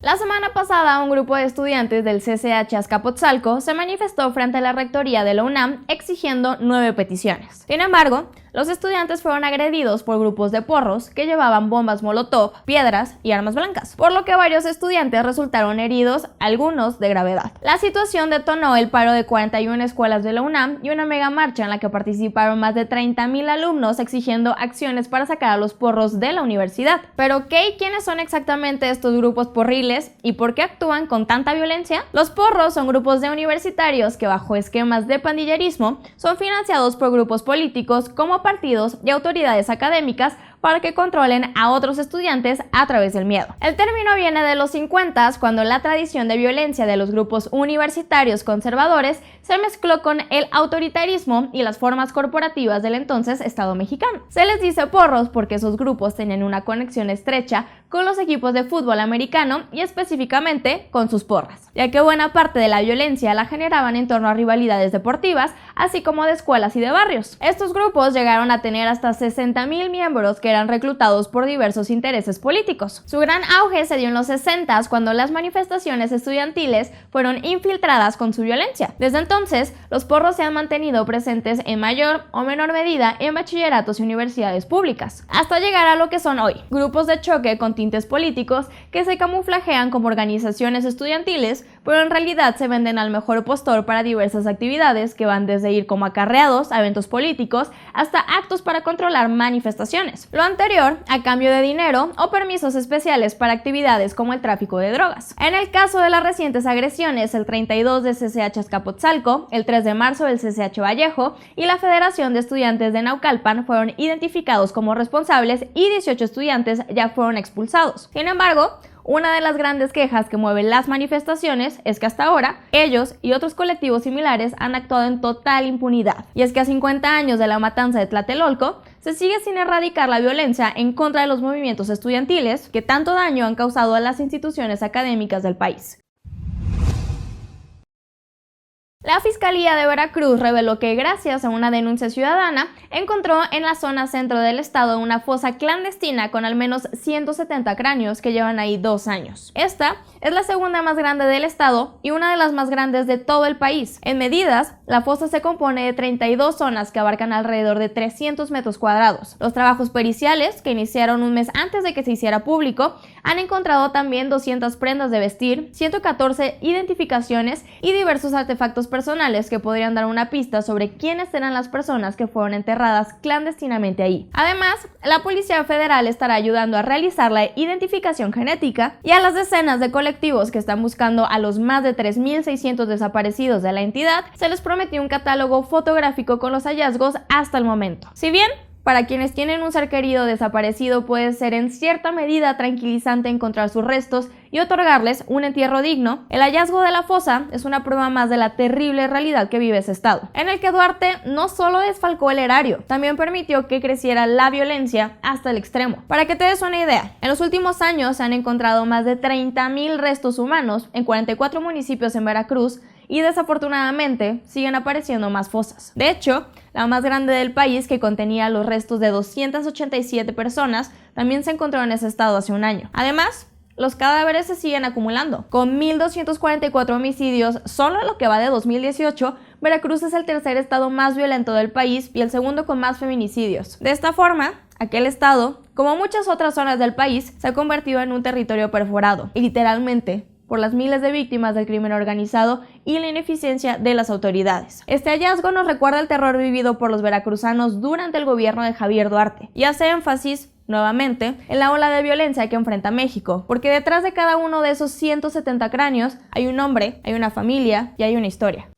La semana pasada, un grupo de estudiantes del CCH Azcapotzalco se manifestó frente a la rectoría de la UNAM exigiendo 9 peticiones. Sin embargo, los estudiantes fueron agredidos por grupos de porros que llevaban bombas molotov, piedras y armas blancas, por lo que varios estudiantes resultaron heridos, algunos de gravedad. La situación detonó el paro de 41 escuelas de la UNAM y una mega marcha en la que participaron más de 30,000 alumnos exigiendo acciones para sacar a los porros de la universidad. Pero ¿qué y quiénes son exactamente estos grupos porriles y por qué actúan con tanta violencia? Los porros son grupos de universitarios que bajo esquemas de pandillerismo son financiados por grupos políticos como partidos y autoridades académicas para que controlen a otros estudiantes a través del miedo. El término viene de los 50s, cuando la tradición de violencia de los grupos universitarios conservadores se mezcló con el autoritarismo y las formas corporativas del entonces Estado mexicano. Se les dice porros porque esos grupos tenían una conexión estrecha con los equipos de fútbol americano y específicamente con sus porras, ya que buena parte de la violencia la generaban en torno a rivalidades deportivas, así como de escuelas y de barrios. Estos grupos llegaron a tener hasta 60,000 miembros que eran reclutados por diversos intereses políticos. Su gran auge se dio en los 60s, cuando las manifestaciones estudiantiles fueron infiltradas con su violencia. Desde entonces, los porros se han mantenido presentes en mayor o menor medida en bachilleratos y universidades públicas, hasta llegar a lo que son hoy, grupos de choque con tintes políticos que se camuflajean como organizaciones estudiantiles, pero en realidad se venden al mejor postor para diversas actividades que van desde ir como acarreados a eventos políticos hasta actos para controlar manifestaciones. Lo anterior a cambio de dinero o permisos especiales para actividades como el tráfico de drogas. En el caso de las recientes agresiones, el 32 de CCH Azcapotzalco, el 3 de marzo del CCH Vallejo y la Federación de Estudiantes de Naucalpan fueron identificados como responsables y 18 estudiantes ya fueron expulsados. Sin embargo, una de las grandes quejas que mueven las manifestaciones es que hasta ahora ellos y otros colectivos similares han actuado en total impunidad. Y es que a 50 años de la matanza de Tlatelolco, se sigue sin erradicar la violencia en contra de los movimientos estudiantiles que tanto daño han causado a las instituciones académicas del país. La Fiscalía de Veracruz reveló que gracias a una denuncia ciudadana encontró en la zona centro del estado una fosa clandestina con al menos 170 cráneos que llevan ahí 2 años. Esta es la segunda más grande del estado y una de las más grandes de todo el país. En medidas, la fosa se compone de 32 zonas que abarcan alrededor de 300 metros cuadrados. Los trabajos periciales, que iniciaron un mes antes de que se hiciera público, han encontrado también 200 prendas de vestir, 114 identificaciones y diversos artefactos personales que podrían dar una pista sobre quiénes eran las personas que fueron enterradas clandestinamente ahí. Además, la Policía Federal estará ayudando a realizar la identificación genética y a las decenas de colectivos que están buscando a los más de 3,600 desaparecidos de la entidad se les prometió un catálogo fotográfico con los hallazgos hasta el momento. Si bien para quienes tienen un ser querido desaparecido puede ser en cierta medida tranquilizante encontrar sus restos y otorgarles un entierro digno, el hallazgo de la fosa es una prueba más de la terrible realidad que vive ese estado, en el que Duarte no solo desfalcó el erario, también permitió que creciera la violencia hasta el extremo. Para que te des una idea, en los últimos años se han encontrado más de 30,000 restos humanos en 44 municipios en Veracruz y desafortunadamente siguen apareciendo más fosas. De hecho, la más grande del país, que contenía los restos de 287 personas, también se encontró en ese estado hace un año. Además, los cadáveres se siguen acumulando. Con 1,244 homicidios solo en lo que va de 2018, Veracruz es el tercer estado más violento del país y el segundo con más feminicidios. De esta forma, aquel estado, como muchas otras zonas del país, se ha convertido en un territorio perforado, y literalmente por las miles de víctimas del crimen organizado y la ineficiencia de las autoridades. Este hallazgo nos recuerda el terror vivido por los veracruzanos durante el gobierno de Javier Duarte y hace énfasis nuevamente en la ola de violencia que enfrenta México, porque detrás de cada uno de esos 170 cráneos hay un hombre, hay una familia y hay una historia.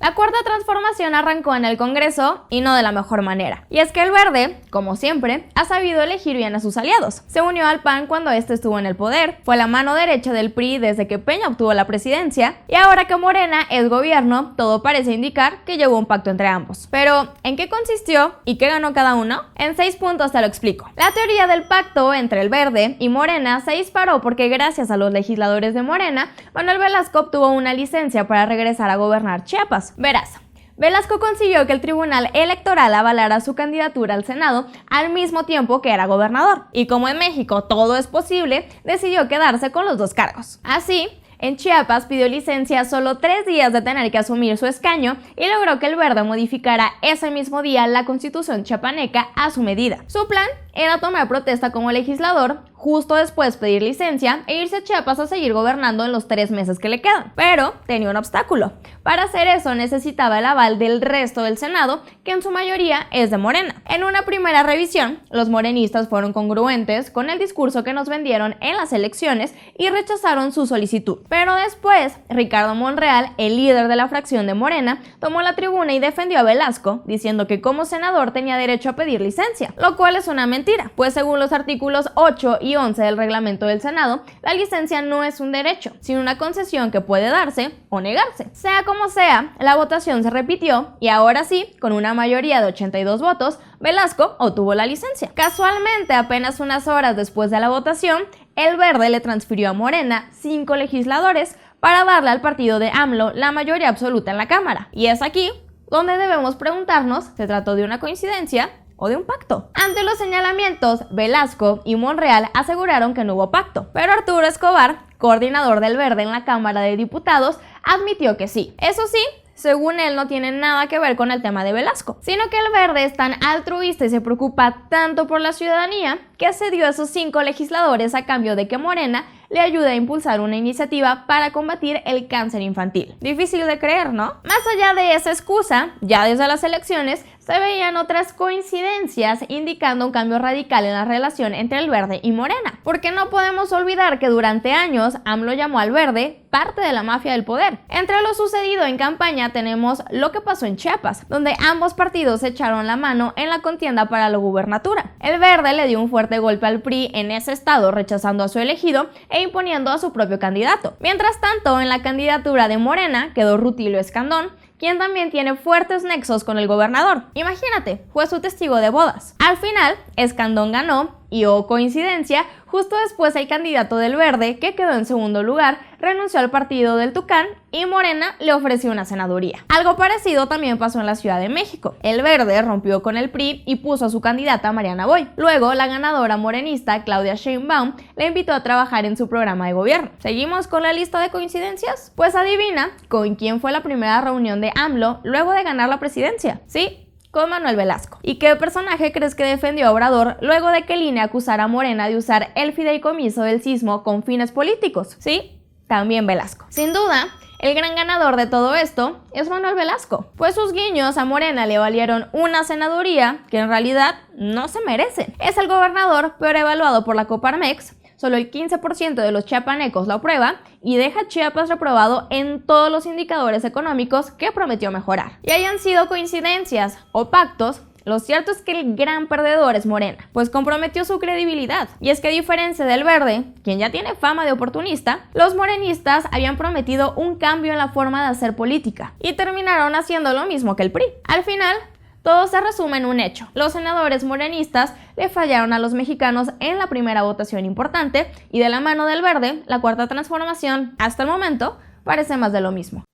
La cuarta transformación arrancó en el Congreso y no de la mejor manera. Y es que el Verde, como siempre, ha sabido elegir bien a sus aliados. Se unió al PAN cuando este estuvo en el poder, fue la mano derecha del PRI desde que Peña obtuvo la presidencia, y ahora que Morena es gobierno, todo parece indicar que llegó un pacto entre ambos. Pero, ¿en qué consistió y qué ganó cada uno? En 6 puntos te lo explico. La teoría del pacto entre el Verde y Morena se disparó porque gracias a los legisladores de Morena, Manuel Velasco obtuvo una licencia para regresar a gobernar Chiapas. Verás, Velasco consiguió que el Tribunal Electoral avalara su candidatura al Senado al mismo tiempo que era gobernador. Y como en México todo es posible, decidió quedarse con los dos cargos. Así, en Chiapas pidió licencia solo 3 días de tener que asumir su escaño y logró que el Verde modificara ese mismo día la constitución chiapaneca a su medida. Su plan era tomar protesta como legislador, justo después pedir licencia e irse a Chiapas a seguir gobernando en los 3 meses que le quedan. Pero tenía un obstáculo. Para hacer eso necesitaba el aval del resto del Senado, que en su mayoría es de Morena. En una primera revisión, los morenistas fueron congruentes con el discurso que nos vendieron en las elecciones y rechazaron su solicitud. Pero después, Ricardo Monreal, el líder de la fracción de Morena, tomó la tribuna y defendió a Velasco, diciendo que como senador tenía derecho a pedir licencia, lo cual es una mentira, pues según los artículos 8 y 11 del reglamento del Senado, la licencia no es un derecho, sino una concesión que puede darse o negarse. Sea como sea, la votación se repitió y ahora sí, con una mayoría de 82 votos, Velasco obtuvo la licencia. Casualmente, apenas unas horas después de la votación, el Verde le transfirió a Morena 5 legisladores para darle al partido de AMLO la mayoría absoluta en la Cámara. Y es aquí donde debemos preguntarnos, ¿se trató de una coincidencia o de un pacto? Ante los señalamientos, Velasco y Monreal aseguraron que no hubo pacto, pero Arturo Escobar, coordinador del Verde en la Cámara de Diputados, admitió que sí. Eso sí, según él, no tiene nada que ver con el tema de Velasco, sino que el Verde es tan altruista y se preocupa tanto por la ciudadanía que cedió a esos 5 legisladores a cambio de que Morena le ayude a impulsar una iniciativa para combatir el cáncer infantil. Difícil de creer, ¿no? Más allá de esa excusa, ya desde las elecciones se veían otras coincidencias indicando un cambio radical en la relación entre el Verde y Morena. Porque no podemos olvidar que durante años AMLO llamó al Verde parte de la mafia del poder. Entre lo sucedido en campaña tenemos lo que pasó en Chiapas, donde ambos partidos echaron la mano en la contienda para la gubernatura. El Verde le dio un fuerte golpe al PRI en ese estado, rechazando a su elegido e imponiendo a su propio candidato. Mientras tanto, en la candidatura de Morena quedó Rutilio Escandón, quien también tiene fuertes nexos con el gobernador. Imagínate, fue su testigo de bodas. Al final, Escandón ganó y, oh coincidencia, justo después el candidato del Verde, que quedó en segundo lugar, renunció al partido del Tucán y Morena le ofreció una senaduría. Algo parecido también pasó en la Ciudad de México. El Verde rompió con el PRI y puso a su candidata Mariana Boy. Luego, la ganadora morenista Claudia Sheinbaum le invitó a trabajar en su programa de gobierno. ¿Seguimos con la lista de coincidencias? Pues adivina con quién fue la primera reunión de AMLO luego de ganar la presidencia. Sí, con Manuel Velasco. ¿Y qué personaje crees que defendió a Obrador luego de que el INE acusara a Morena de usar el fideicomiso del sismo con fines políticos? Sí, también Velasco. Sin duda, el gran ganador de todo esto es Manuel Velasco, pues sus guiños a Morena le valieron una senaduría que en realidad no se merece. Es el gobernador peor evaluado por la Coparmex. Solo el 15% de los chiapanecos lo aprueba y deja a Chiapas reprobado en todos los indicadores económicos que prometió mejorar. Y hayan sido coincidencias o pactos, lo cierto es que el gran perdedor es Morena, pues comprometió su credibilidad. Y es que a diferencia del Verde, quien ya tiene fama de oportunista, los morenistas habían prometido un cambio en la forma de hacer política y terminaron haciendo lo mismo que el PRI. Al final, todo se resume en un hecho. Los senadores morenistas le fallaron a los mexicanos en la primera votación importante y de la mano del Verde, la cuarta transformación, hasta el momento, parece más de lo mismo.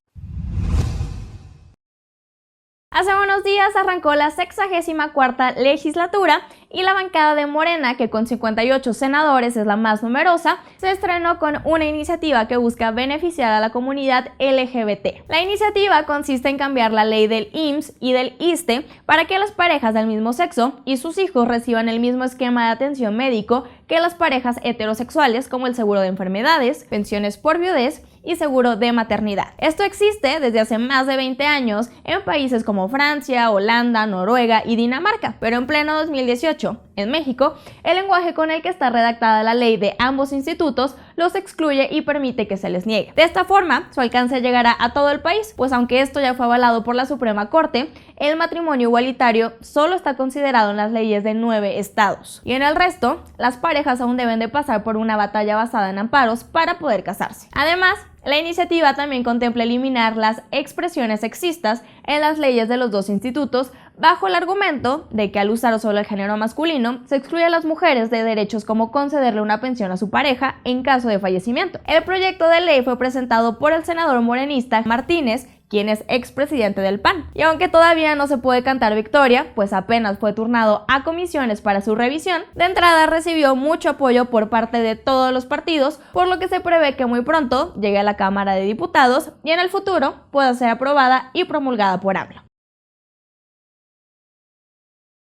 Hace unos días arrancó la 64ª legislatura y la bancada de Morena, que con 58 senadores es la más numerosa, se estrenó con una iniciativa que busca beneficiar a la comunidad LGBT. La iniciativa consiste en cambiar la ley del IMSS y del ISSSTE para que las parejas del mismo sexo y sus hijos reciban el mismo esquema de atención médico que las parejas heterosexuales, como el seguro de enfermedades, pensiones por viudez y seguro de maternidad. Esto existe desde hace más de 20 años en países como Francia, Holanda, Noruega y Dinamarca, pero en pleno 2018, en México, el lenguaje con el que está redactada la ley de ambos institutos los excluye y permite que se les niegue. De esta forma, su alcance llegará a todo el país, pues aunque esto ya fue avalado por la Suprema Corte, el matrimonio igualitario solo está considerado en las leyes de 9 estados. Y en el resto, las parejas aún deben de pasar por una batalla basada en amparos para poder casarse. Además, la iniciativa también contempla eliminar las expresiones sexistas en las leyes de los dos institutos bajo el argumento de que al usar solo el género masculino se excluye a las mujeres de derechos como concederle una pensión a su pareja en caso de fallecimiento. El proyecto de ley fue presentado por el senador morenista Martínez, quien es expresidente del PAN. Y aunque todavía no se puede cantar victoria, pues apenas fue turnado a comisiones para su revisión, de entrada recibió mucho apoyo por parte de todos los partidos, por lo que se prevé que muy pronto llegue a la Cámara de Diputados y en el futuro pueda ser aprobada y promulgada por AMLO.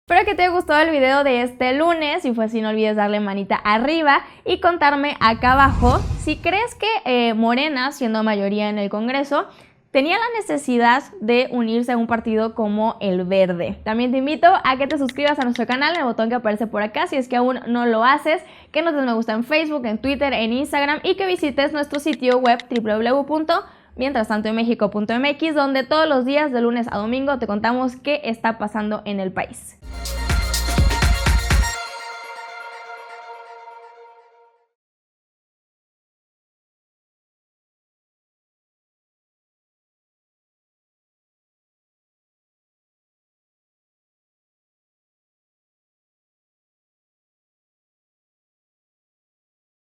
Espero que te haya gustado el video de este lunes. Si fue así, no olvides darle manita arriba y contarme acá abajo si crees que Morena, siendo mayoría en el Congreso, tenía la necesidad de unirse a un partido como el Verde. También te invito a que te suscribas a nuestro canal en el botón que aparece por acá si es que aún no lo haces, que nos des me gusta en Facebook, en Twitter, en Instagram y que visites nuestro sitio web www.mientrastantoenmexico.mx, donde todos los días de lunes a domingo te contamos qué está pasando en el país.